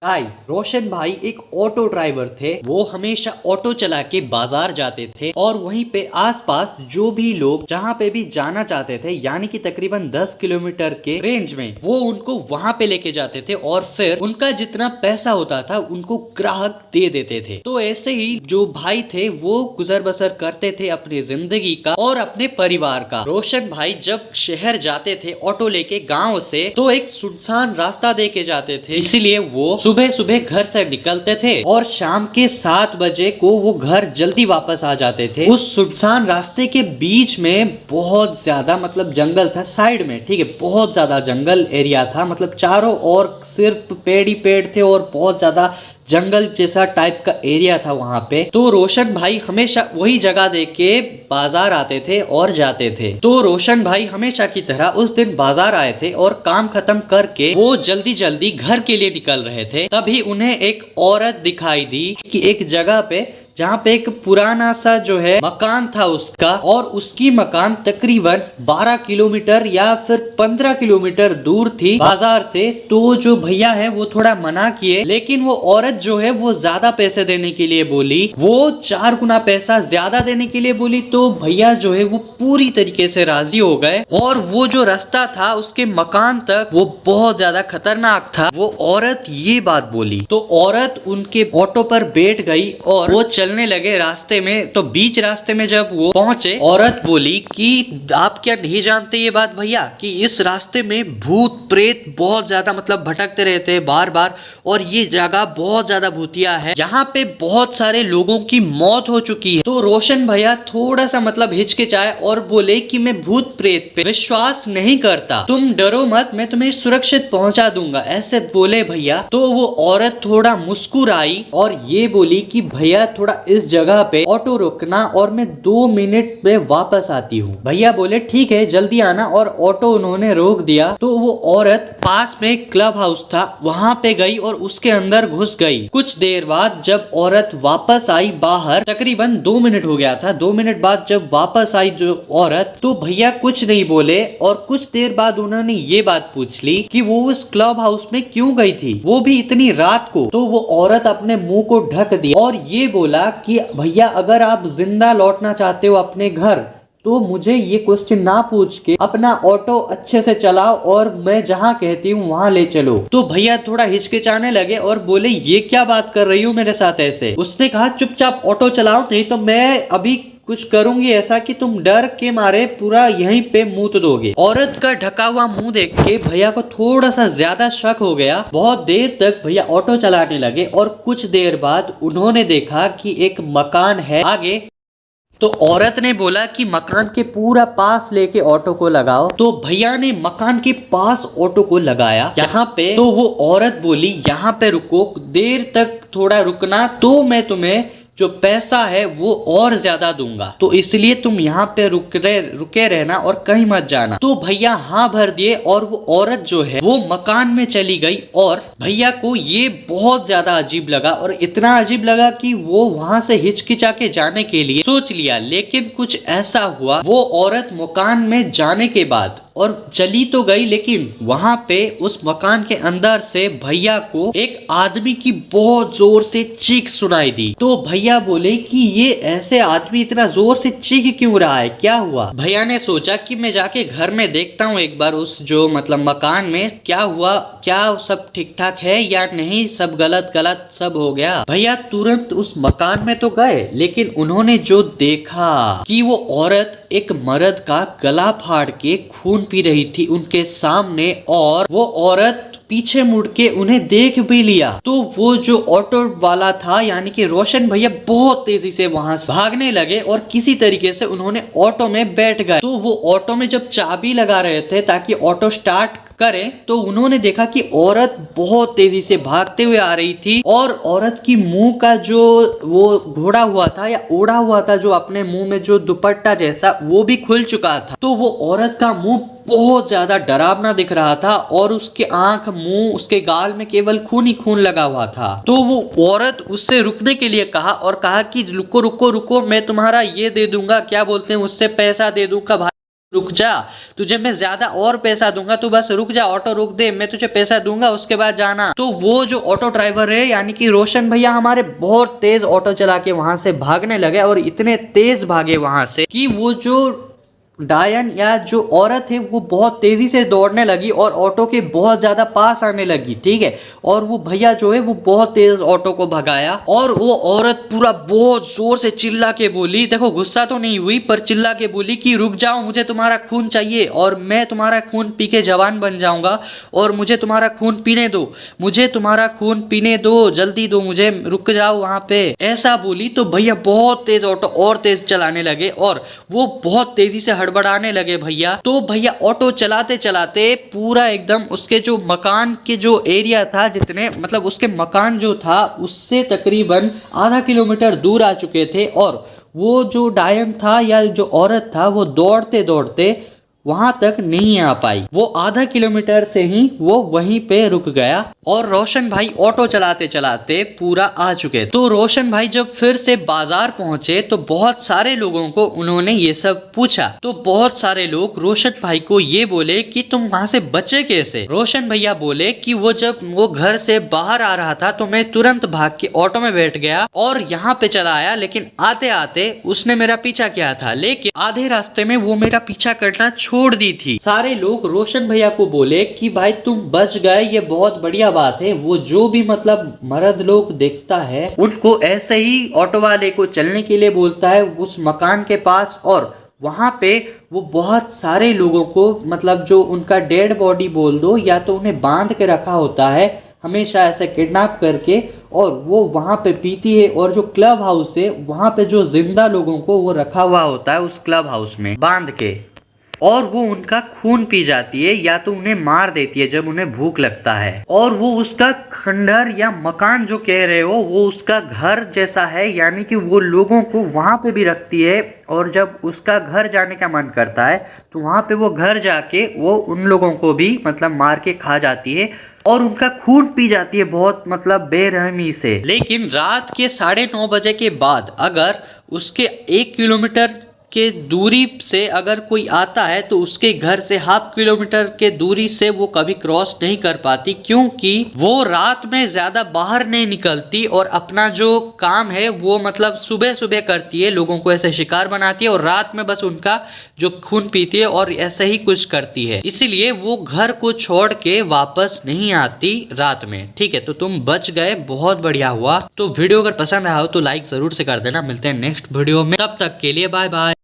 Guys, रोशन भाई एक auto driver थे। वो हमेशा ऑटो चला के बाजार जाते थे और वहीं पे आसपास जो भी लोग जहाँ पे भी जाना चाहते थे, यानी कि तकरीबन 10 किलोमीटर के रेंज में, वो उनको वहां पे लेके जाते थे और फिर उनका जितना पैसा होता था उनको ग्राहक दे देते थे। तो ऐसे ही जो भाई थे वो गुजर बसर करते थे अपनी जिंदगी का और अपने परिवार का। रोशन भाई जब शहर जाते थे ऑटो लेके गाँव से, तो एक सुनसान रास्ता दे के जाते थे, इसीलिए वो सुबह सुबह घर से निकलते थे और शाम के 7 बजे को वो घर जल्दी वापस आ जाते थे। उस सुनसान रास्ते के बीच में बहुत ज्यादा मतलब जंगल था साइड में, ठीक है, बहुत ज्यादा जंगल एरिया था, मतलब चारों ओर सिर्फ पेड़ ही पेड़ थे और बहुत ज्यादा जंगल जैसा टाइप का एरिया था वहां पे। तो रोशन भाई हमेशा वही जगह देख के बाजार आते थे और जाते थे। तो रोशन भाई हमेशा की तरह उस दिन बाजार आए थे और काम खत्म करके वो जल्दी जल्दी घर के लिए निकल रहे थे। तभी उन्हें एक औरत दिखाई दी कि एक जगह पे, जहाँ पे एक पुराना सा जो है मकान था उसका, और उसकी मकान तकरीबन 12 किलोमीटर या फिर 15 किलोमीटर दूर थी बाजार से। तो जो भैया है वो थोड़ा मना किए, लेकिन वो औरत जो है वो ज्यादा पैसे देने के लिए बोली, वो 4 गुना पैसा ज्यादा देने के लिए बोली। तो भैया जो है वो पूरी तरीके से राजी हो गए और वो जो रास्ता था उसके मकान तक वो बहुत ज्यादा खतरनाक था। वो औरत ये बात बोली तो औरत उनके ऑटो पर बैठ गई और वो चलने लगे रास्ते में। तो बीच रास्ते में जब वो पहुंचे, औरत बोली कि आप क्या नहीं जानते ये बात भैया, कि इस रास्ते में भूत प्रेत बहुत ज्यादा मतलब भटकते रहते हैं बार बार, और ये जगह बहुत ज्यादा भूतिया है, यहाँ पे बहुत सारे लोगों की मौत हो चुकी है। तो रोशन भैया थोड़ा सा मतलब हिचकिचाए और बोले कि मैं भूत प्रेत पे विश्वास नहीं करता, तुम डरो मत, मैं तुम्हें सुरक्षित पहुंचा दूंगा, ऐसे बोले भैया। तो वो औरत थोड़ा मुस्कुराई और ये बोली कि भैया थोड़ा इस जगह पे ऑटो रोकना और मैं 2 मिनट में वापस आती हूँ। भैया बोले ठीक है जल्दी आना, और ऑटो उन्होंने रोक दिया। तो वो औरत पास में क्लब हाउस था वहां पे गई और उसके अंदर घुस गई। कुछ देर बाद जब औरत वापस आई बाहर, तकरीबन 2 मिनट हो गया था, 2 मिनट बाद जब वापस आई जो औरत, तो भैया कुछ नहीं बोले और कुछ देर बाद उन्होंने ये बात पूछ ली कि वो उस क्लब हाउस में क्यों गई थी, वो भी इतनी रात को। तो वो औरत अपने मुंह को ढक दिया और ये बोला कि भैया अगर आप जिंदा लौटना चाहते हो अपने घर, तो मुझे ये क्वेश्चन ना पूछ के अपना ऑटो अच्छे से चलाओ और मैं जहाँ कहती हूँ वहाँ ले चलो। तो भैया थोड़ा हिचकिचाने लगे और बोले ये क्या बात कर रही हूँ मेरे साथ ऐसे। उसने कहा चुपचाप ऑटो चलाओ, नहीं तो मैं अभी कुछ करूंगी ऐसा कि तुम डर के मारे पूरा यहीं पे मूत दोगे। औरत का ढका हुआ मुंह देख के भैया को थोड़ा सा ज्यादा शक हो गया। बहुत देर तक भैया ऑटो चलाने लगे और कुछ देर बाद उन्होंने देखा कि एक मकान है आगे। तो औरत ने बोला कि मकान के पूरा पास लेके ऑटो को लगाओ। तो भैया ने मकान के पास ऑटो को लगाया यहाँ पे। तो वो औरत बोली यहाँ पे रुको, देर तक थोड़ा रुकना, तो मैं तुम्हें जो पैसा है वो और ज्यादा दूंगा, तो इसलिए तुम यहाँ पे रुके रहना और कहीं मत जाना। तो भैया हाँ भर दिए और वो औरत जो है वो मकान में चली गई। और भैया को ये बहुत ज्यादा अजीब लगा, और इतना अजीब लगा कि वो वहां से हिचकिचा के जाने के लिए सोच लिया। लेकिन कुछ ऐसा हुआ, वो औरत मकान में जाने के बाद और चली तो गई, लेकिन वहां पे उस मकान के अंदर से भैया को एक आदमी की बहुत जोर से चीख सुनाई दी। तो भैया बोले कि ये ऐसे आदमी इतना जोर से चीख क्यों रहा है, क्या हुआ। भैया ने सोचा कि मैं जाके घर में देखता हूँ एक बार उस जो मतलब मकान में क्या हुआ, क्या सब ठीक ठाक है या नहीं, सब गलत गलत सब हो गया। भैया तुरंत उस मकान में तो गए, लेकिन उन्होंने जो देखा कि वो औरत एक मर्द का गला फाड़ के खून पी रही थी उनके सामने, और वो औरत पीछे मुड़ के उन्हें देख भी लिया। तो वो जो ऑटो वाला था यानी कि रोशन भैया बहुत तेजी से वहां से भागने लगे और किसी तरीके से उन्होंने ऑटो में बैठ गए। तो वो ऑटो में जब चाबी लगा रहे थे ताकि ऑटो स्टार्ट करें, तो उन्होंने देखा कि औरत बहुत तेजी से भागते हुए आ रही थी और औरत की मुंह का जो वो घोड़ा हुआ था या ओढ़ा हुआ था, जो अपने मुंह में जो दुपट्टा जैसा, वो भी खुल चुका था। तो वो औरत का मुंह बहुत ज्यादा डरावना दिख रहा था और उसके आंख, मुंह, उसके गाल में केवल खून ही खून लगा हुआ था। तो वो औरत उससे रुकने के लिए कहा और कहा कि रुको रुको रुको, मैं तुम्हारा ये दे दूंगा, क्या बोलते हैं, उससे पैसा दे दूंगा भाई। रुक जा, तुझे मैं ज्यादा और पैसा दूंगा, तू बस रुक जा, ऑटो रुक दे, मैं तुझे पैसा दूंगा, उसके बाद जाना। तो वो जो ऑटो ड्राइवर है यानी कि रोशन भैया हमारे बहुत तेज ऑटो चला के वहां से भागने लगे और इतने तेज भागे वहां से कि वो जो डायन या जो औरत है वो बहुत तेजी से दौड़ने लगी और ऑटो के बहुत ज्यादा पास आने लगी, ठीक है। और वो भैया जो है वो बहुत तेज ऑटो को भगाया और वो औरत पूरा बहुत जोर से चिल्ला के बोली, देखो गुस्सा तो नहीं हुई पर चिल्ला के बोली कि रुक जाओ, मुझे तुम्हारा खून चाहिए और मैं तुम्हारा खून पी के जवान बन जाऊंगा और मुझे तुम्हारा खून पीने दो, मुझे तुम्हारा खून पीने दो, जल्दी दो मुझे, रुक जाओ वहां पे, ऐसा बोली। तो भैया बहुत तेज ऑटो और तेज चलाने लगे और वो बहुत तेजी से हड़बड़ाने लगे भैया। तो भैया ऑटो चलाते चलाते पूरा एकदम उसके जो मकान के जो एरिया था, जितने मतलब उसके मकान जो था उससे तकरीबन आधा किलोमीटर दूर आ चुके थे और वो जो डायन था या जो औरत था वो दौड़ते दौड़ते वहां तक नहीं आ पाई। वो आधा किलोमीटर से ही वो वहीं पे रुक गया और रोशन भाई ऑटो चलाते चलाते पूरा आ चुके। तो रोशन भाई जब फिर से बाजार पहुंचे तो बहुत सारे लोगों को उन्होंने ये सब पूछा। तो बहुत सारे लोग रोशन भाई को ये बोले कि तुम वहां से बचे कैसे। रोशन भैया बोले कि वो जब वो घर से बाहर आ रहा था तो मैं तुरंत भाग के ऑटो में बैठ गया और यहाँ पे चला आया, लेकिन आते आते उसने मेरा पीछा किया था, लेकिन आधे रास्ते में वो मेरा पीछा करना छोड़ दी थी। सारे लोग रोशन भैया को बोले कि भाई तुम बच गए, ये बहुत बढ़िया बात है। वो जो भी मतलब मर्द लोग देखता है उनको ऐसे ही ऑटो वाले को चलने के लिए बोलता है उस मकान के पास और वहां पे वो बहुत सारे लोगों को मतलब जो उनका डेड बॉडी बोल दो या तो उन्हें बांध के रखा होता है हमेशा ऐसे किडनैप करके, और वो वहाँ पे पीती है। और जो क्लब हाउस है वहाँ पे जो जिंदा लोगों को वो रखा हुआ होता है उस क्लब हाउस में बांध के, और वो उनका खून पी जाती है या तो उन्हें मार देती है जब उन्हें भूख लगता है। और वो उसका खंडहर या मकान जो कह रहे हो वो उसका घर जैसा है, यानी कि वो लोगों को वहां पे भी रखती है और जब उसका घर जाने का मन करता है तो वहां पे वो घर जाके वो उन लोगों को भी मतलब मार के खा जाती है और उनका खून पी जाती है बहुत मतलब बेरहमी से। लेकिन रात के 9:30 बजे के बाद अगर उसके 1 किलोमीटर के दूरी से अगर कोई आता है तो उसके घर से ½ किलोमीटर के दूरी से वो कभी क्रॉस नहीं कर पाती, क्योंकि वो रात में ज्यादा बाहर नहीं निकलती और अपना जो काम है वो मतलब सुबह सुबह करती है, लोगों को ऐसे शिकार बनाती है और रात में बस उनका जो खून पीती है और ऐसे ही कुछ करती है। इसीलिए वो घर को छोड़ के वापस नहीं आती रात में। ठीक है, तो तुम बच गए, बहुत बढ़िया हुआ। तो वीडियो अगर पसंद आया हो तो लाइक जरूर से कर देना। मिलते हैं नेक्स्ट वीडियो में, तब तक के लिए बाय बाय।